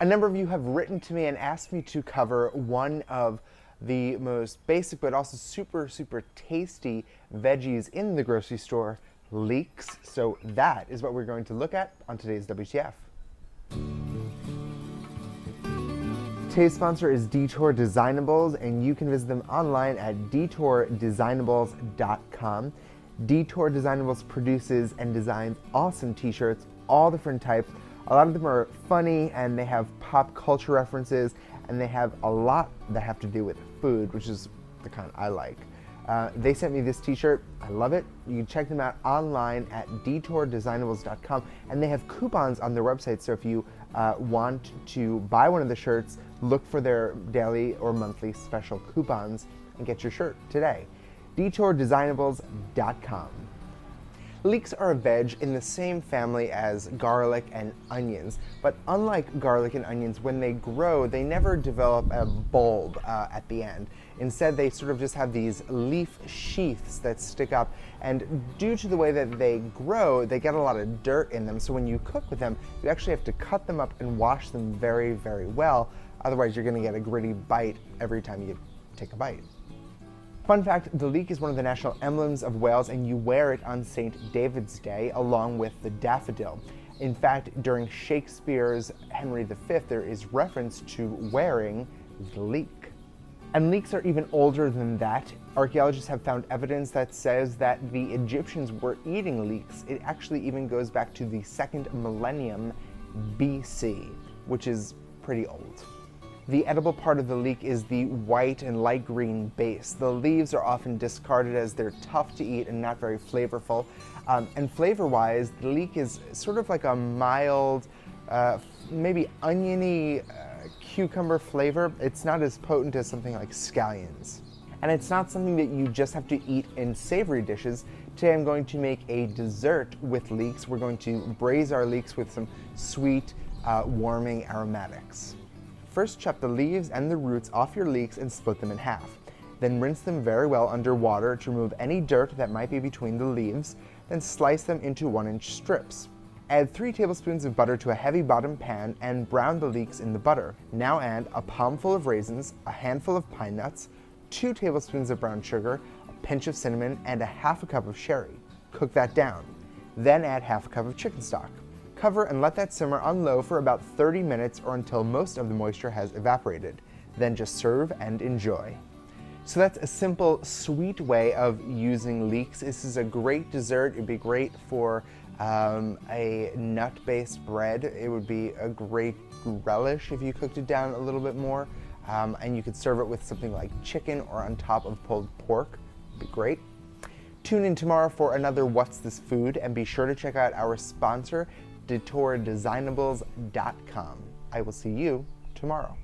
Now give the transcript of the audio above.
A number of you have written to me and asked me to cover one of the most basic but also super tasty veggies in the grocery store, leeks. So that is what we're going to look at on today's WTF. Today's sponsor is Detour Designables, and you can visit them online at detourdesignables.com. Detour Designables produces and designs awesome t-shirts, all different types. A lot of them are funny, and they have pop culture references, and they have a lot that have to do with food, which is the kind I like. They sent me this t-shirt. I love it. You can check them out online at detourdesignables.com, and they have coupons on their website, so if you want to buy one of the shirts, look for their daily or monthly special coupons and get your shirt today. detourdesignables.com. Leeks are a veg in the same family as garlic and onions, but unlike garlic and onions, when they grow, they never develop a bulb at the end. Instead, they sort of just have these leaf sheaths that stick up, and due to the way that they grow, they get a lot of dirt in them, so when you cook with them, you actually have to cut them up and wash them very well, otherwise you're going to get a gritty bite every time you take a bite. Fun fact, the leek is one of the national emblems of Wales, and you wear it on St. David's Day along with the daffodil. In fact, during Shakespeare's Henry V, there is reference to wearing the leek. And leeks are even older than that. Archaeologists have found evidence that says that the Egyptians were eating leeks. It actually even goes back to the 2nd millennium BC, which is pretty old. The edible part of the leek is the white and light green base. The leaves are often discarded as they're tough to eat and not very flavorful. And flavor-wise, the leek is sort of like a mild, maybe oniony cucumber flavor. It's not as potent as something like scallions. And it's not something that you just have to eat in savory dishes. Today I'm going to make a dessert with leeks. We're going to braise our leeks with some sweet, warming aromatics. First, chop the leaves and the roots off your leeks and split them in half. Then rinse them very well under water to remove any dirt that might be between the leaves. Then slice them into 1-inch strips. Add 3 tablespoons of butter to a heavy bottom pan and brown the leeks in the butter. Now add a palmful of raisins, a handful of pine nuts, 2 tablespoons of brown sugar, a pinch of cinnamon, and a half a cup of sherry. Cook that down. Then add half a cup of chicken stock. Cover and let that simmer on low for about 30 minutes or until most of the moisture has evaporated. Then just serve and enjoy. So that's a simple, sweet way of using leeks. This is a great dessert. It'd be great for a nut-based bread. It would be a great relish if you cooked it down a little bit more. And you could serve it with something like chicken or on top of pulled pork. It'd be great. Tune in tomorrow for another What's This Food, and be sure to check out our sponsor, detourdesignables.com. I will see you tomorrow.